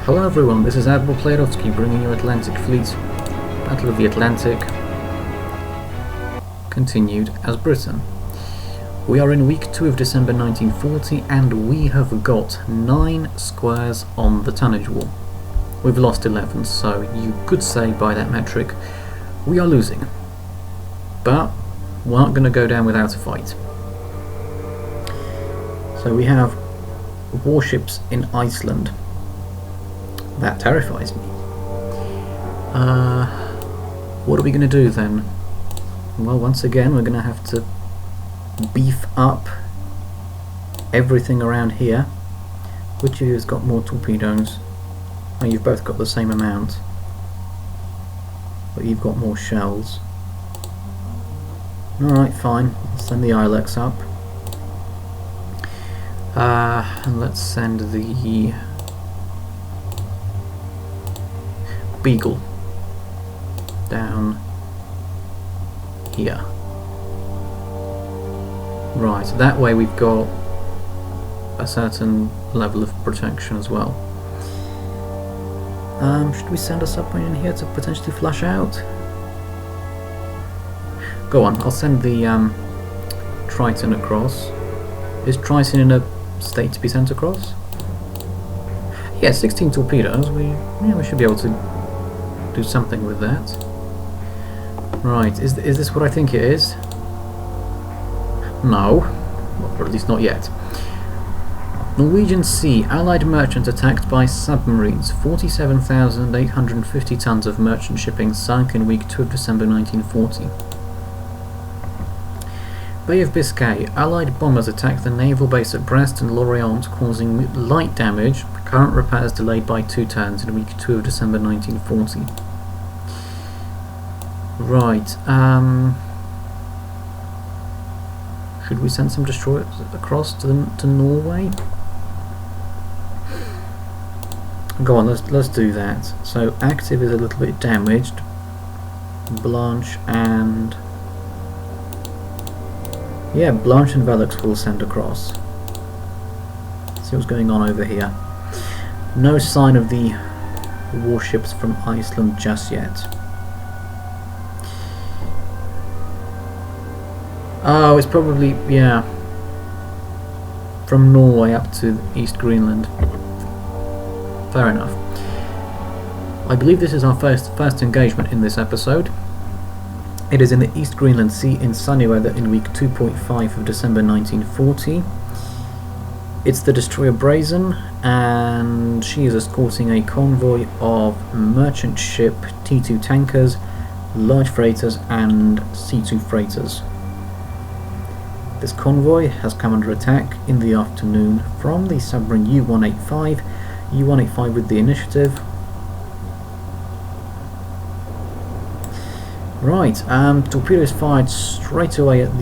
Hello everyone, this is Admiral Playerovski bringing you Atlantic Fleet. Battle of the Atlantic continued as Britain. We are in week 2 of December 1940 and we have got 9 squares on the tonnage wall. We've lost 11, so you could say by that metric we are losing. But we're not going to go down without a fight. So we have warships in Iceland. That terrifies me. What are we going to do then? Well, once again we're going to have to beef up everything around here. Which of you has got more torpedoes? Oh, you've both got the same amount, but you've got more shells. Alright, fine. Let's send the Ilex up. And let's send the Beagle down here. Right, that way we've got a certain level of protection as well. Should we send a submarine in here to potentially flush out? Go on, I'll send the Triton across. Is Triton in a state to be sent across? Yeah, 16 torpedoes. We should be able to do something with that. Right, is this what I think it is? No, or at least not yet. Norwegian Sea, Allied merchant attacked by submarines. 47,850 tons of merchant shipping sunk in week 2 of December 1940. Bay of Biscay, Allied bombers attacked the naval base at Brest and Lorient, causing light damage. Current repairs delayed by 2 turns in week 2 of December 1940. Right, should we send some destroyers across to Norway? Go on, let's do that. So active is a little bit damaged. Blanche and Velux will send across. See what's going on over here. No sign of the warships from Iceland just yet. Oh, it's probably, yeah, from Norway up to East Greenland. Fair enough. I believe this is our first engagement in this episode. It is in the East Greenland Sea in sunny weather in week 2.5 of December 1940. It's the destroyer Brazen, and she is escorting a convoy of merchant ship T2 tankers, large freighters and C2 freighters. This convoy has come under attack in the afternoon from the submarine U-185. U-185 with the initiative. Right, torpedoes fired straight away at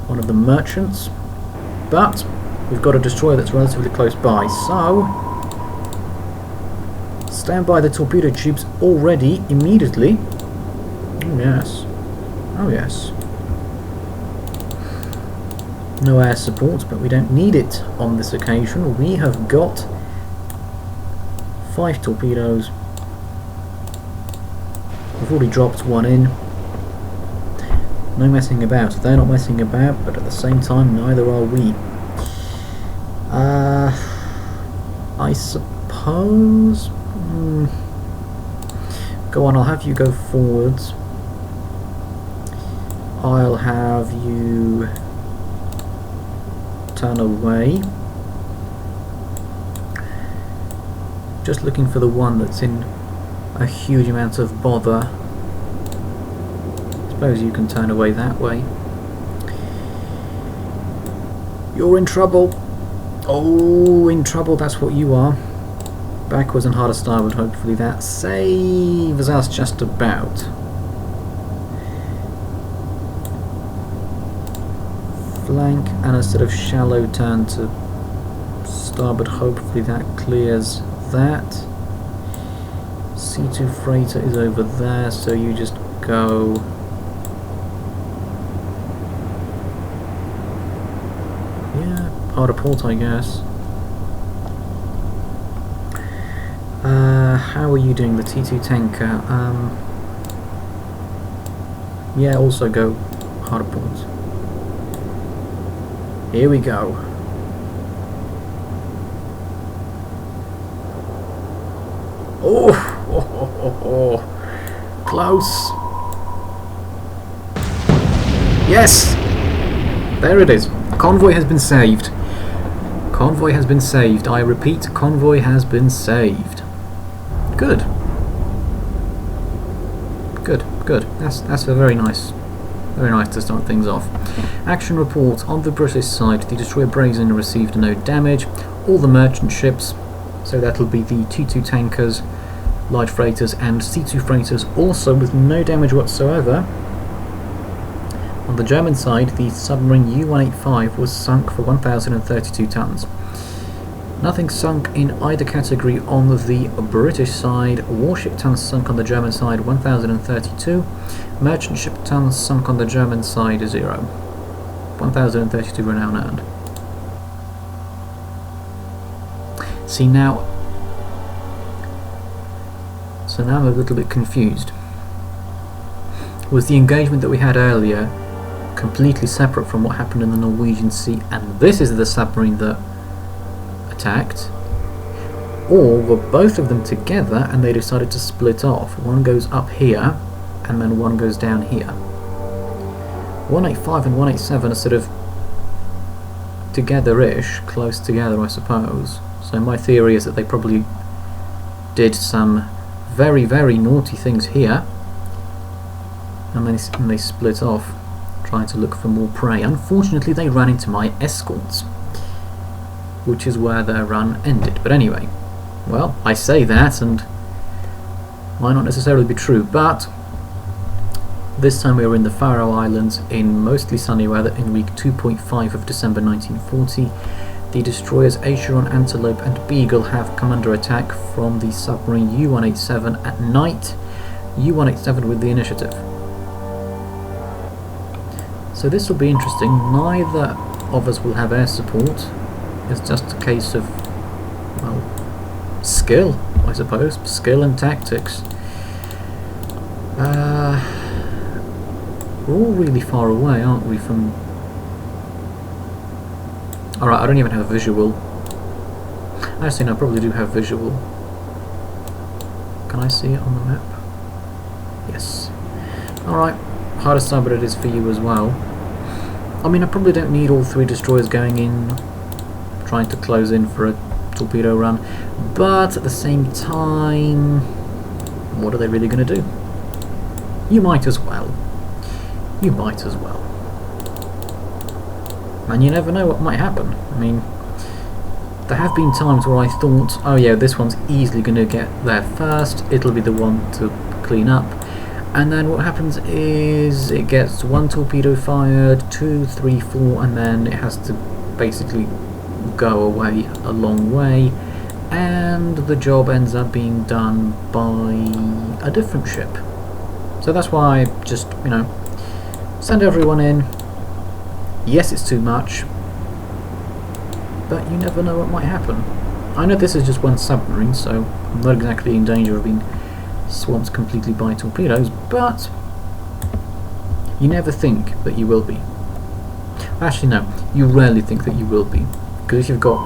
one of the merchants, but we've got a destroyer that's relatively close by, so stand by the torpedo tubes already, immediately. Oh yes, oh yes. No air support, but we don't need it on this occasion. We have got 5 torpedoes. We've already dropped one in. No messing about. They're not messing about, but at the same time, neither are we. I suppose... Go on, I'll have you go forwards. I'll have you turn away. Just looking for the one that's in a huge amount of bother. Suppose you can turn away that way. You're in trouble. Oh, in trouble, that's what you are. Backwards and hard to starboard, hopefully that saves us just about. Flank and a sort of shallow turn to starboard, hopefully that clears that. C2 freighter is over there, so you just go hard to port, I guess. how are you doing, the T2 tanker? Yeah, also go hard points. Here we go. Oh, close. Yes! There it is. Convoy has been saved. Convoy has been saved. I repeat, convoy has been saved. Good. Good, good. That's a very nice to start things off. Action report. On the British side, the destroyer Brazen received no damage. All the merchant ships, so that'll be the T2 tankers, large freighters and C2 freighters, also with no damage whatsoever. On the German side, the submarine U-185 was sunk for 1,032 tons. Nothing sunk in either category on the British side. Warship tons sunk on the German side, 1,032. Merchant ship tons sunk on the German side, 0. 1,032 renown earned. See now... So now I'm a little bit confused. Was the engagement that we had earlier completely separate from what happened in the Norwegian Sea, and this is the submarine that attacked? Or were both of them together and they decided to split off? One goes up here and then one goes down here. 185 and 187 are sort of together-ish, close together I suppose. So my theory is that they probably did some very, very naughty things here and then they split off, trying to look for more prey. Unfortunately they ran into my escorts, which is where their run ended. But anyway, well, I say that and might not necessarily be true, but this time we were in the Faroe Islands in mostly sunny weather in week 2.5 of December 1940. The destroyers Acheron, Antelope and Beagle have come under attack from the submarine U-187 at night. U-187 with the initiative. So this will be interesting. Neither of us will have air support. It's just a case of, well, skill, I suppose. Skill and tactics. We're all really far away, aren't we, from... Alright, I don't even have a visual. Actually, no, I probably do have visual. Can I see it on the map? Yes. Alright, hard to decide what it is for you as well. I mean, I probably don't need all three destroyers going in, trying to close in for a torpedo run, but at the same time, what are they really going to do? You might as well. You might as well. And you never know what might happen. I mean, there have been times where I thought, oh yeah, this one's easily going to get there first, it'll be the one to clean up. And then what happens is it gets one torpedo fired, 2, 3, 4, and then it has to basically go away a long way, and the job ends up being done by a different ship. So that's why I just, you know, send everyone in. Yes, it's too much, but you never know what might happen. I know this is just one submarine, so I'm not exactly in danger of being swamped completely by torpedoes, but you never think that you will be. Actually no, you rarely think that you will be, because if you've got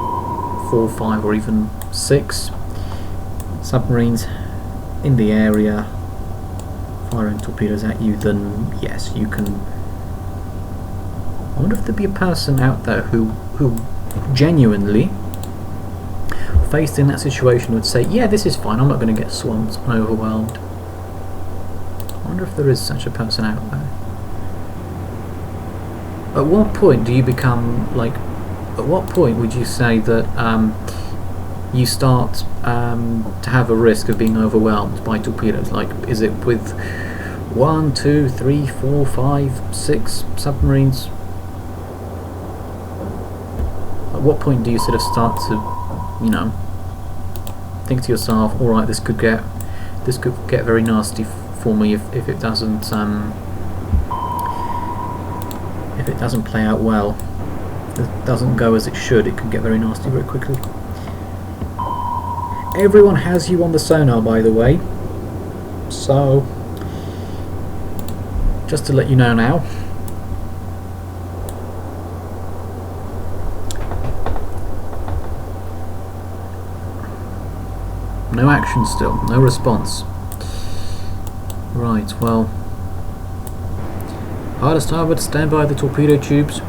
4, 5 or even 6 submarines in the area firing torpedoes at you, then yes, you can... I wonder if there'd be a person out there who genuinely, faced in that situation, would say, yeah, this is fine, I'm not going to get swamped and overwhelmed. I wonder if there is such a person out there. At what point do you become, like, at what point would you say that you start to have a risk of being overwhelmed by torpedoes? Like, is it with 1, 2, 3, 4, 5, 6 submarines? At what point do you sort of start to, you know, think to yourself, all right, this could get very nasty for me if it doesn't play out well. If it doesn't go as it should, it could get very nasty very quickly. Everyone has you on the sonar, by the way. So, just to let you know now. No action still, no response. Right, well. Hard to starboard, stand by the torpedo tubes.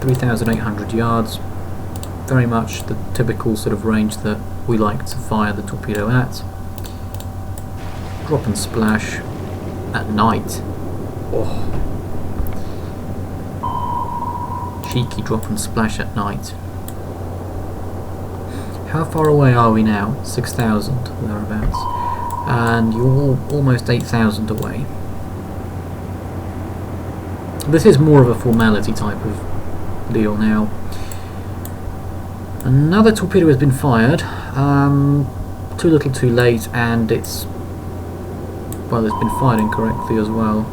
3,800 yards. Very much the typical sort of range that we like to fire the torpedo at. Drop and splash at night. Oh. Cheeky drop and splash at night. How far away are we now? 6,000, thereabouts. And you're almost 8,000 away. This is more of a formality type of deal now. Another torpedo has been fired. Too little too late, and it's... well, it's been fired incorrectly as well.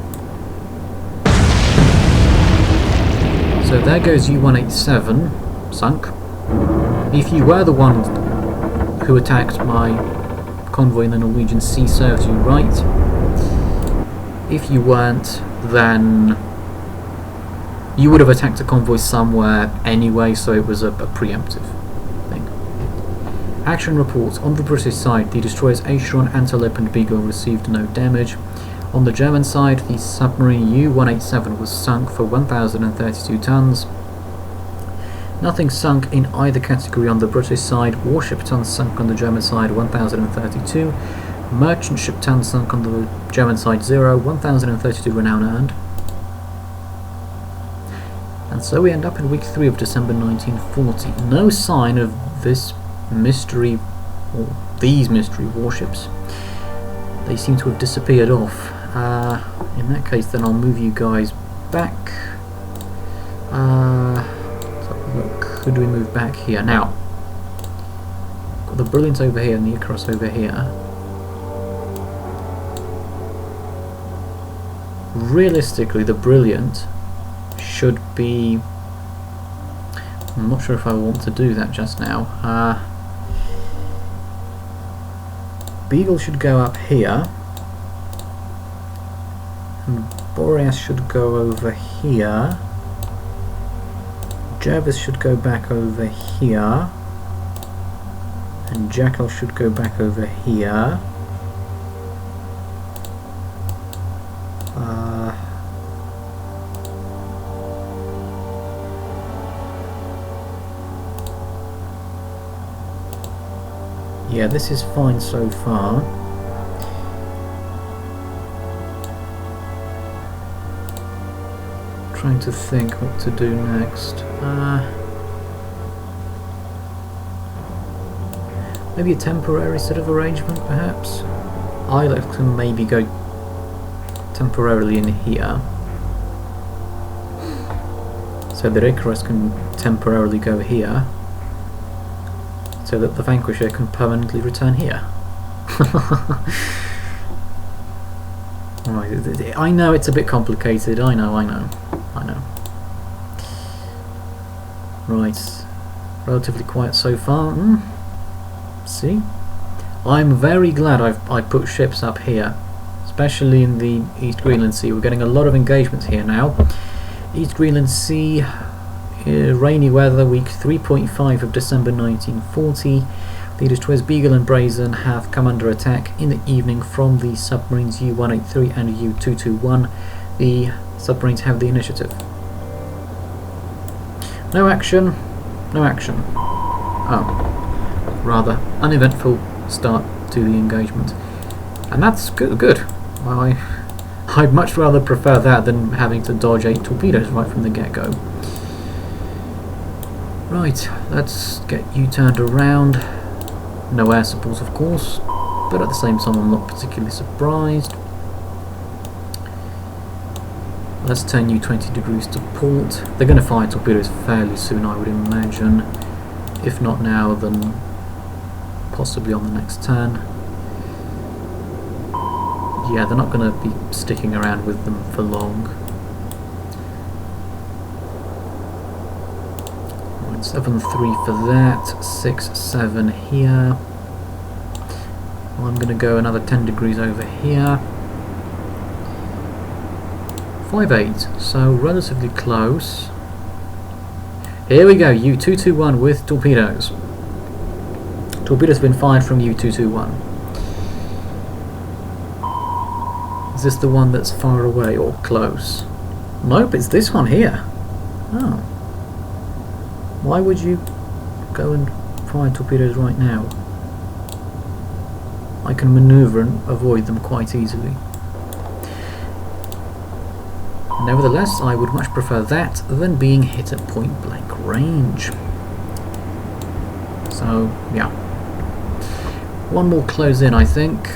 So there goes U-187, sunk. If you were the one who attacked my convoy in the Norwegian Sea, serves you right. If you weren't, then you would have attacked a convoy somewhere anyway, so it was a preemptive thing. Action reports. On the British side, the destroyers Acheron, Antelope and Beagle received no damage. On the German side, the submarine U-187 was sunk for 1,032 tons. Nothing sunk in either category on the British side. Warship tons sunk on the German side, 1,032. Merchant ship tons sunk on the German side, 0. 1,032 renown earned. And so we end up in week 3 of December 1940. No sign of this mystery, or these mystery warships. They seem to have disappeared off. In that case, then I'll move you guys back. Look, could we move back here? Now, got the Brilliant over here and the Icarus over here. Realistically, the Brilliant should be... I'm not sure if I want to do that just now. Beagle should go up here. And Boreas should go over here. Jervis should go back over here, and Jackal should go back over here. Yeah, this is fine so far. Trying to think what to do next. Maybe a temporary sort of arrangement, perhaps. Ilex can maybe go temporarily in here, so that Icarus can temporarily go here, so that the Vanquisher can permanently return here. Right, I know it's a bit complicated. I know. Right, relatively quiet so far. See, I'm very glad I put ships up here, especially in the East Greenland Sea. We're getting a lot of engagements here now. East Greenland Sea, rainy weather, week 3.5 of December 1940. The destroyers Beagle and Brazen have come under attack in the evening from the submarines U-183 and U-221. The submarines have the initiative. No action. Oh, rather uneventful start to the engagement, and that's good. I'd much rather prefer that than having to dodge 8 torpedoes right from the get-go. Right, let's get you turned around. No air support, of course, but at the same time I'm not particularly surprised. Let's turn you 20 degrees to port. They're going to fire torpedoes fairly soon, I would imagine. If not now, then possibly on the next turn. Yeah, they're not going to be sticking around with them for long. Right, 7-3 for that. 6-7 here. I'm going to go another 10 degrees over here. 5-8, so relatively close. Here we go, U-221 with torpedoes. Torpedoes have been fired from U-221. Is this the one that's far away or close? Nope, it's this one here. Oh. Why would you go and fire torpedoes right now? I can maneuver and avoid them quite easily. Nevertheless, I would much prefer that than being hit at point blank range. So, yeah. One more close in, I think.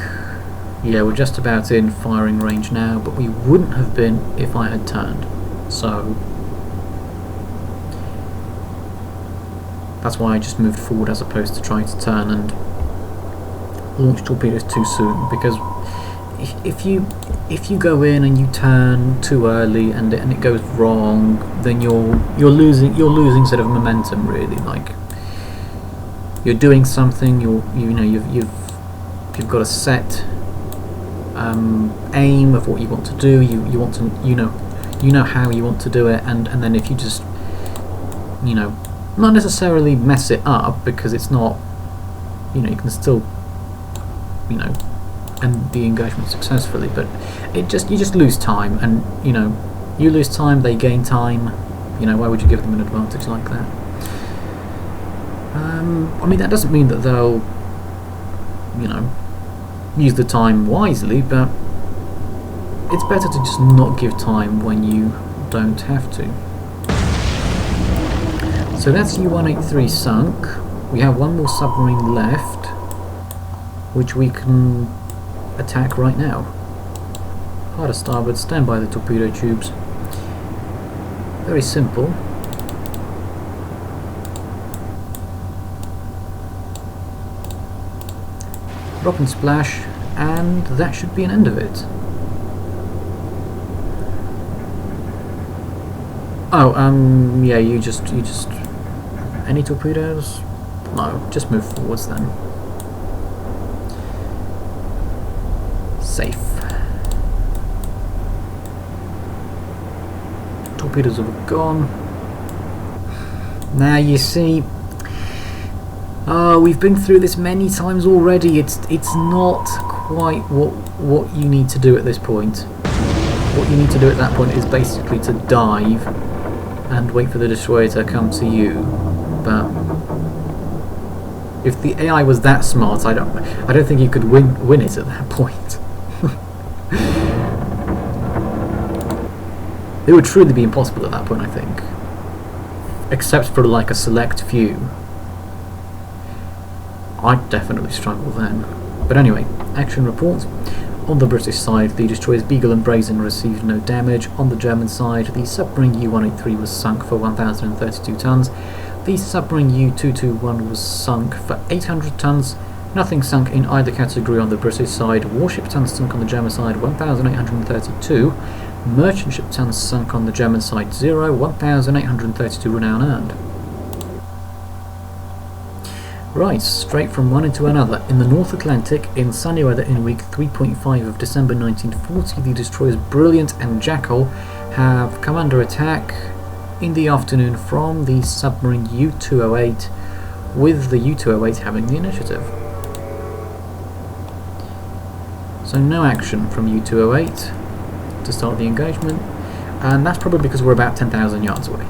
Yeah, we're just about in firing range now, but we wouldn't have been if I had turned. So, that's why I just moved forward as opposed to trying to turn and launch torpedoes too soon, because if you go in and you turn too early and it goes wrong, then you're losing sort of momentum, really. Like, you're doing something, you've got a set aim of what you want to do. You want to you know how you want to do it, and then if you just not necessarily mess it up, because it's not, you can still end the engagement successfully, but you just lose time, and you lose time, they gain time. Why would you give them an advantage like that? I mean, that doesn't mean that they'll use the time wisely, but it's better to just not give time when you don't have to. So that's U-183 sunk. We have one more submarine left, which we can attack right now. Hard to starboard, stand by the torpedo tubes. Very simple. Drop and splash, and that should be an end of it. Oh, yeah, you just any torpedoes? No, just move forwards then. Safe. Torpedoes have gone. Now you see, we've been through this many times already. It's not quite what you need to do at this point. What you need to do at that point is basically to dive and wait for the destroyer to come to you. But if the AI was that smart, I don't think you could win it at that point. It would truly be impossible at that point, I think. Except for like a select few. I'd definitely struggle then. But anyway, action report. On the British side, the destroyers Beagle and Brazen received no damage. On the German side, the submarine U-183 was sunk for 1,032 tons. The submarine U-221 was sunk for 800 tons. Nothing sunk in either category on the British side. Warship tons sunk on the German side, 1,832. Merchant ship tons sunk on the German side, 0. 1,832 renown earned. Right, straight from one into another. In the North Atlantic, in sunny weather in week 3.5 of December 1940, the destroyers Brilliant and Jackal have come under attack in the afternoon from the submarine U-208, with the U-208 having the initiative. So no action from U-208 to start the engagement, and that's probably because we're about 10,000 yards away.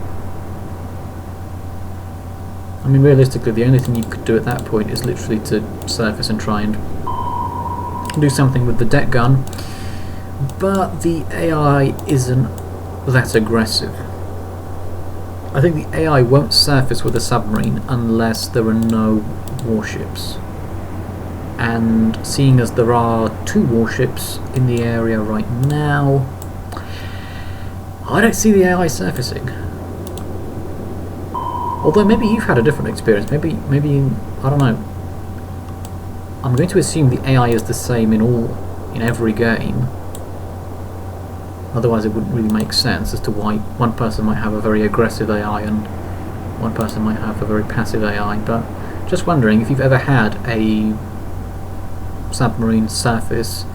I mean, realistically, the only thing you could do at that point is literally to surface and try and do something with the deck gun, but the AI isn't that aggressive. I think the AI won't surface with a submarine unless there are no warships. And seeing as there are 2 warships in the area right now, I don't see the AI surfacing. Although maybe you've had a different experience. Maybe I don't know. I'm going to assume the AI is the same in every game. Otherwise, it wouldn't really make sense as to why one person might have a very aggressive AI and one person might have a very passive AI. But just wondering if you've ever had a submarine surface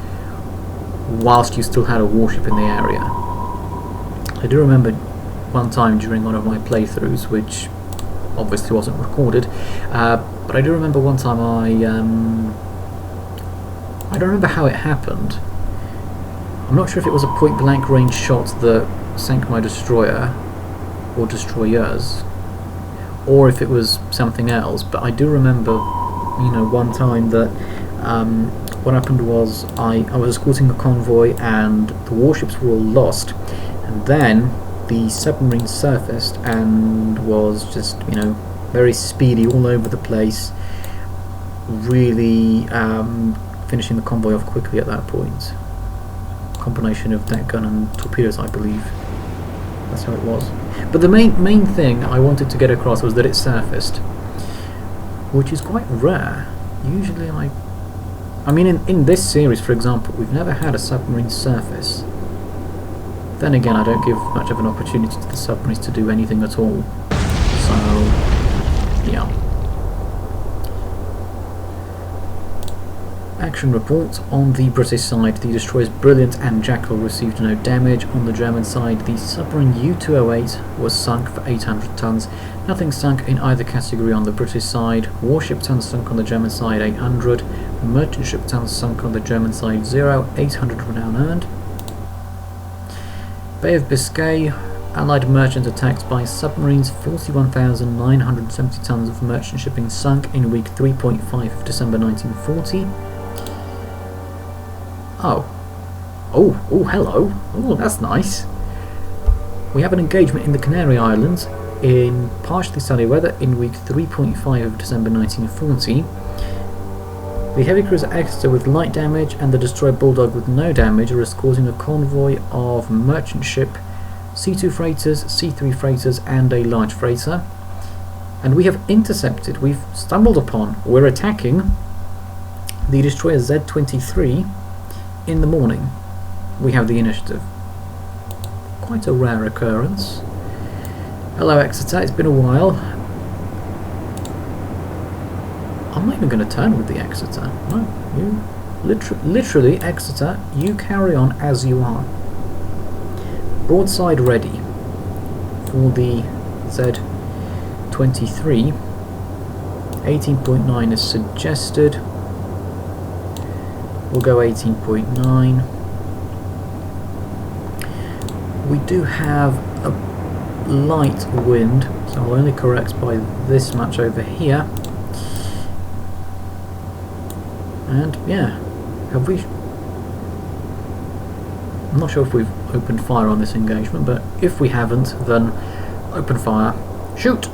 whilst you still had a warship in the area. I do remember one time during one of my playthroughs, which obviously wasn't recorded, but I do remember one time I don't remember how it happened. I'm not sure if it was a point-blank range shot that sank my destroyer, or destroyers, or if it was something else, but I do remember, you know, one time that what happened was I was escorting a convoy and the warships were all lost, and then the submarine surfaced and was just, you know, very speedy all over the place, really finishing the convoy off quickly at that point. Combination of deck gun and torpedoes, I believe. That's how it was. But the main thing I wanted to get across was that it surfaced, which is quite rare. Usually I mean in this series, for example, we've never had a submarine surface. Then again, I don't give much of an opportunity to the submarines to do anything at all. So, yeah. Action report. On the British side, the destroyers Brilliant and Jackal received no damage. On the German side, the submarine U-208 was sunk for 800 tons. Nothing sunk in either category on the British side. Warship tons sunk on the German side, 800. Merchant ship tons sunk on the German side, 0. 800 renown earned. Bay of Biscay, Allied merchant attacked by submarines, 41,970 tons of merchant shipping sunk in week 3.5 of December 1940. Oh, hello. Oh, that's nice. We have an engagement in the Canary Islands in partially sunny weather in week 3.5 of December 1940. The heavy cruiser Exeter with light damage and the destroyer Bulldog with no damage are escorting a convoy of merchant ship, C2 freighters, C3 freighters and a large freighter. And we have intercepted, we've stumbled upon, we're attacking the destroyer Z-23 in the morning. We have the initiative. Quite a rare occurrence. Hello Exeter, it's been a while. I'm not even going to turn with the Exeter. No, you literally Exeter, you carry on as you are. Broadside ready for the Z-23. 18.9 is suggested. We'll go 18.9. We do have a light wind, so I'll only correct by this much over here. And yeah, have we... I'm not sure if we've opened fire on this engagement, but if we haven't, then open fire. Shoot!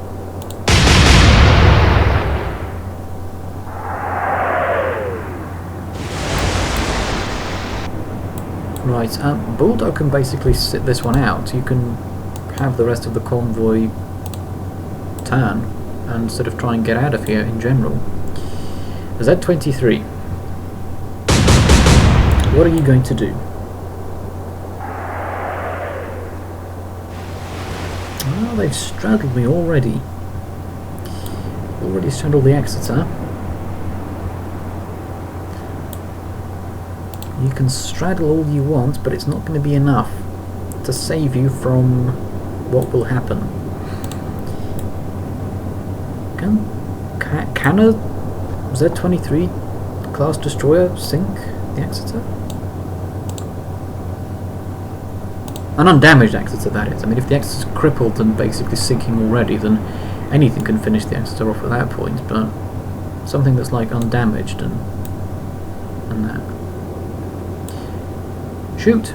Right, Bulldog can basically sit this one out. You can have the rest of the convoy turn and sort of try and get out of here in general. Z-23. What are you going to do? Oh, they've straddled me already. Already straddled the Exeter. You can straddle all you want, but it's not going to be enough to save you from what will happen. Can a Z-23 class destroyer sink the Exeter? An undamaged Exeter, that is. I mean, if the Exeter's crippled and basically sinking already, then anything can finish the Exeter off at that point, but something that's like undamaged and that. Shoot!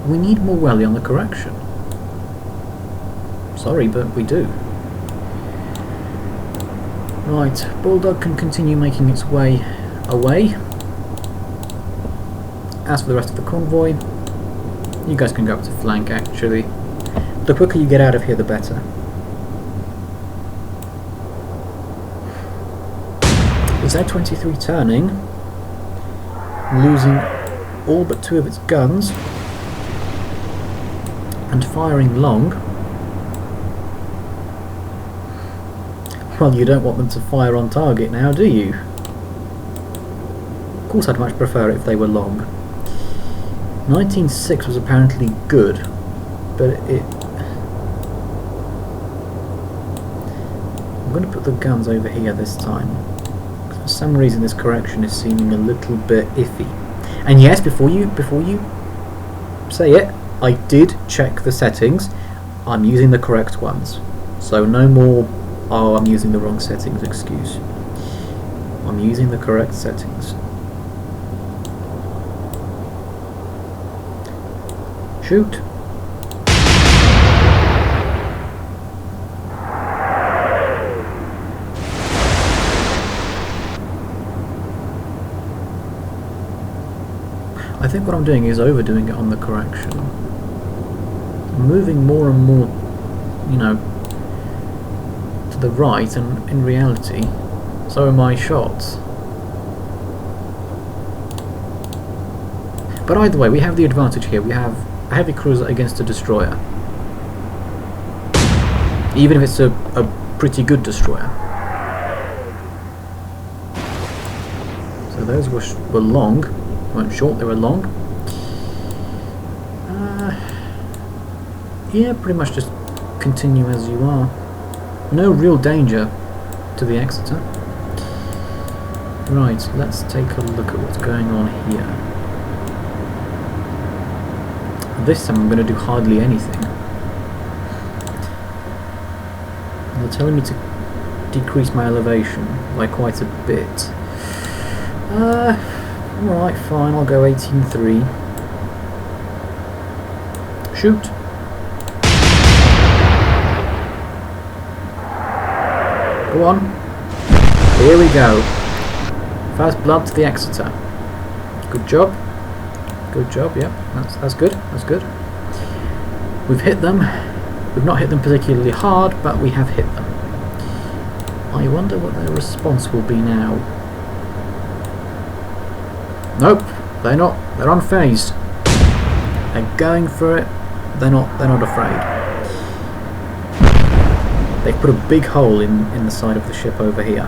We need more Welly on the correction. Sorry, but we do. Right, Bulldog can continue making its way away. As for the rest of the convoy, you guys can go up to flank actually. The quicker you get out of here, the better. Z-23 turning, losing all but 2 of its guns, and firing long. Well, you don't want them to fire on target now, do you? Of course I'd much prefer it if they were long. 19.6 was apparently good, but it... I'm going to put the guns over here this time. For some reason this correction is seeming a little bit iffy. And yes, before you say it, I did check the settings. I'm using the correct ones. So no more, oh, I'm using the wrong settings excuse. I'm using the correct settings. Shoot. I think what I'm doing is overdoing it on the correction. I'm moving more and more, you know, to the right, and in reality, so are my shots. But either way, we have the advantage here. We have a heavy cruiser against a destroyer. Even if it's a pretty good destroyer. So those were long. They weren't short, they were long. Yeah, pretty much just continue as you are. No real danger to the Exeter. Right, let's take a look at what's going on here. This time I'm going to do hardly anything. They're telling me to decrease my elevation by quite a bit. Alright, fine, I'll go 18.3. Shoot! Go on. Here we go. First blood to the Exeter. Good job. Good job, yep. That's good. That's good. We've hit them. We've not hit them particularly hard, but we have hit them. I wonder what their response will be now. Nope, they're not. They're unfazed. They're going for it. They're not afraid. They've put a big hole in the side of the ship over here.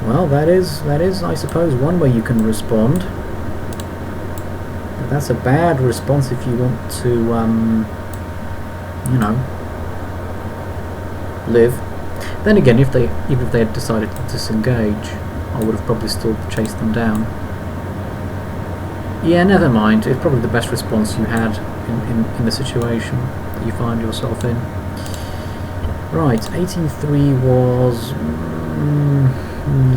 Well, that is, I suppose, one way you can respond. But that's a bad response if you want to, you know, live. Then again, even if they had decided to disengage, I would have probably still chased them down. Yeah, never mind. It's probably the best response you had in the situation that you find yourself in. Right, 18.3 was...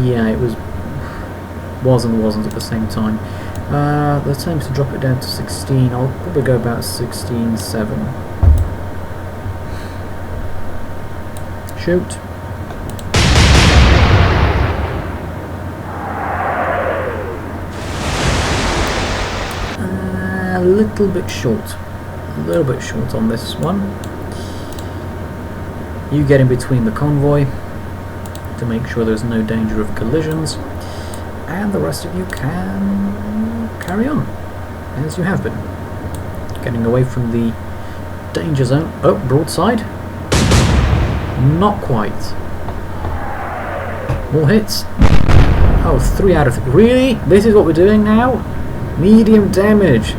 yeah, it was and wasn't at the same time. The time to drop it down to 16. I'll probably go about 16.7. Shoot. A little bit short. A little bit short on this one. You get in between the convoy to make sure there's no danger of collisions, and the rest of you can carry on as you have been, getting away from the danger zone. Oh, broadside. Not quite. More hits. Oh, 3 out of 3. Really? This is what we're doing now? Medium damage.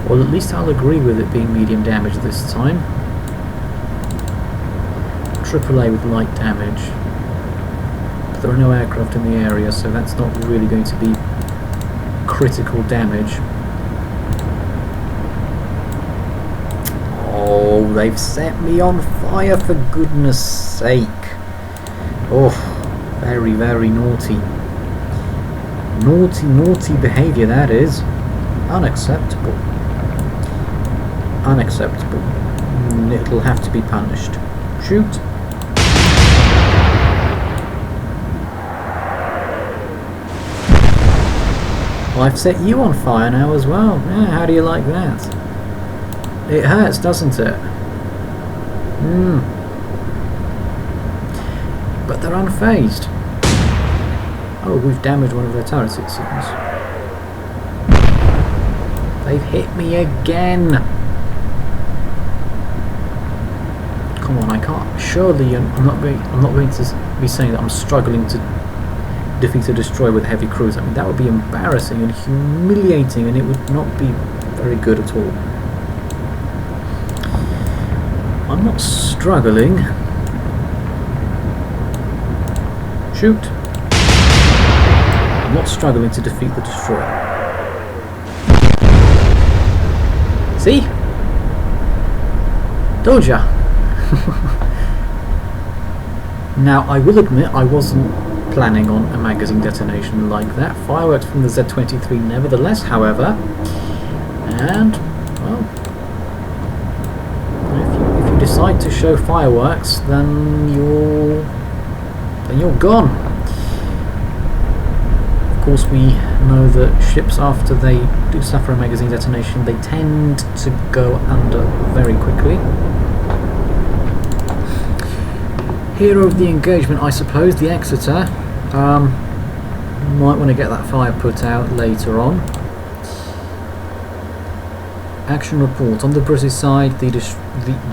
Well, at least I'll agree with it being medium damage this time. AAA with light damage. But there are no aircraft in the area, so that's not really going to be critical damage. Oh, they've set me on fire, for goodness sake. Oh, very, very naughty. Naughty, naughty behaviour, that is. Unacceptable. Unacceptable. It'll have to be punished. Shoot. Well, I've set you on fire now as well. Yeah, how do you like that? It hurts, doesn't it? But they're unfazed. Oh, we've damaged one of their turrets, it seems. They've hit me again. come on, I can't. Surely I'm not going to be saying that I'm struggling to defeat a destroyer with a heavy cruiser. I mean, that would be embarrassing and humiliating, and it would not be very good at all. I'm not struggling. Shoot. I'm not struggling to defeat the destroyer. See? Told ya. Now, I will admit I wasn't planning on a magazine detonation like that. Fireworks from the Z-23 nevertheless, however. And, well, if you decide to show fireworks, then you're gone. Of course, we know that ships, after they do suffer a magazine detonation, they tend to go under very quickly. Hero of the engagement, I suppose, the Exeter. Might want to get that fire put out later on. Action report. On the British side, the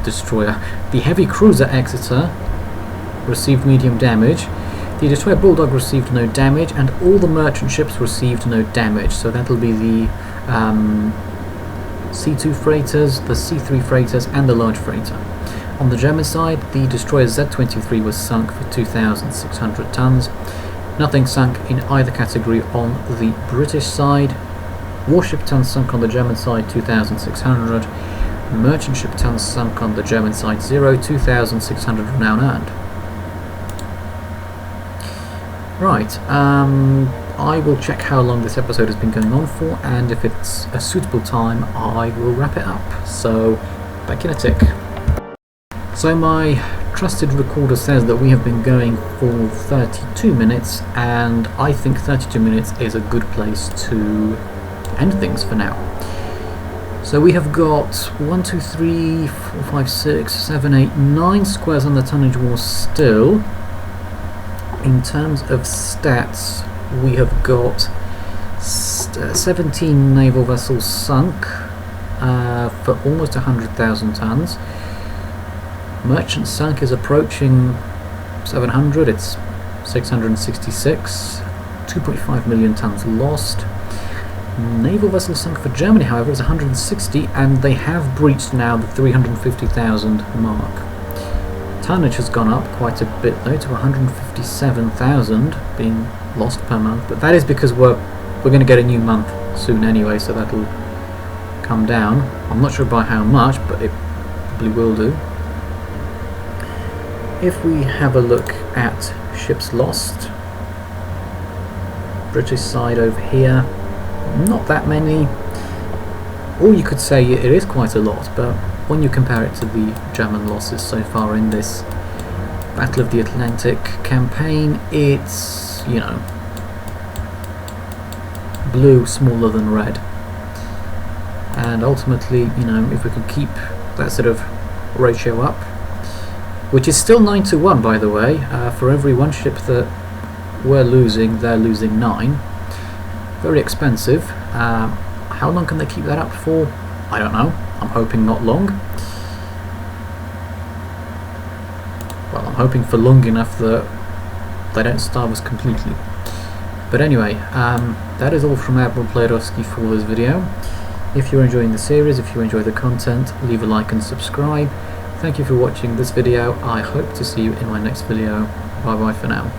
destroyer, the heavy cruiser Exeter, received medium damage. The destroyer Bulldog received no damage, and all the merchant ships received no damage. So that'll be the C2 freighters, the C3 freighters, and the large freighter. On the German side, the destroyer Z-23 was sunk for 2,600 tons. Nothing sunk in either category on the British side. Warship tons sunk on the German side, 2,600. Merchant ship tons sunk on the German side, 0, 2,600 renown earned. Right, I will check how long this episode has been going on for, and if it's a suitable time, I will wrap it up. So, back in a tick. So my trusted recorder says that we have been going for 32 minutes, and I think 32 minutes is a good place to end things for now. So we have got 1, 2, 3, 4, 5, 6, 7, 8, 9 squares on the tonnage war still. In terms of stats, we have got 17 naval vessels sunk for almost 100,000 tons. Merchant sunk is approaching 700, it's 666, 2.5 million tons lost. Naval vessels sunk for Germany, however, is 160, and they have breached now the 350,000 mark. Tonnage has gone up quite a bit though, to 157,000 being lost per month, but that is because we're going to get a new month soon anyway, so that'll come down. I'm not sure by how much, but it probably will do. If we have a look at ships lost, British side over here, not that many. Or you could say it is quite a lot, but when you compare it to the German losses so far in this Battle of the Atlantic campaign, it's, you know, blue smaller than red. And ultimately, you know, if we can keep that sort of ratio up, which is still 9-1 by the way, for every one ship that we're losing, they're losing 9. Very expensive. How long can they keep that up for? I don't know. I'm hoping not long. Well, I'm hoping for long enough that they don't starve us completely. But anyway, that is all from Admiral Playerovski for this video. If you're enjoying the series, if you enjoy the content, leave a like and subscribe. Thank you for watching this video. I hope to see you in my next video. Bye bye for now.